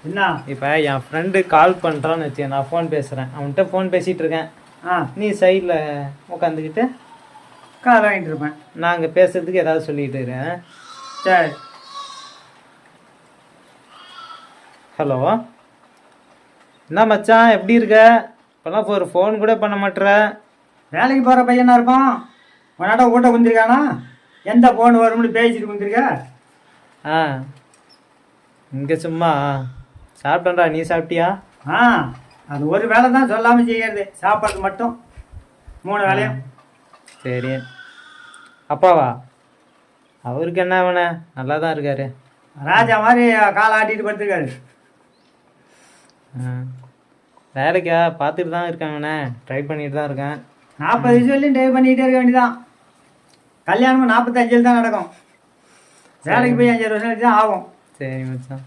என்ன இப்போ என் friend call பண்ணுறான்னு வச்சு நான் ஃபோன் பேசுகிறேன், அவன்கிட்ட ஃபோன் பேசிகிட்டு இருக்கேன். நீ சைடில் உட்காந்துக்கிட்டு கால் வாங்கிட்டு இருப்பேன். நாங்கள் பேசுறதுக்கு ஏதாவது சொல்லிட்டு இருக்கேன். சரி. ஹலோ, என்ன மச்சான், எப்படி இருக்க? இப்போல்லாம் ஒரு ஃபோன் கூட பண்ண மாட்டேற. வேலைக்கு போகிற பையனா இருப்பான். உன்னாட்ட ஊட்ட குந்திருக்கானா? எந்த ஃபோன் வரும்னு பேசிட்டு குந்திருக்க? இங்கே சும்மா சாப்பிட்டேன்டா, நீ சாப்பிட்டியா? அது ஒரு வேலை தான் சொல்லாமல் செய்யறது, சாப்பாடு மட்டும் 3 வேலையும். சரி. அப்பாவா? அவருக்கு என்ன வேணே, நல்லா தான் இருக்காரு. ராஜா மாதிரி காலை ஆட்டிட்டு படுத்துருக்காரு. வேலைக்கா பார்த்துட்டு தான் இருக்காங்கண்ணே, ட்ரை பண்ணிட்டு தான் இருக்கேன். 40 வயசு வரையும் ட்ரை பண்ணிக்கிட்டே இருக்க வேண்டியதான். கல்யாணமும் 45 தான் நடக்கும். வேலைக்கு போய் 5 வருஷம் தான் ஆகும். சரி மச்சான்.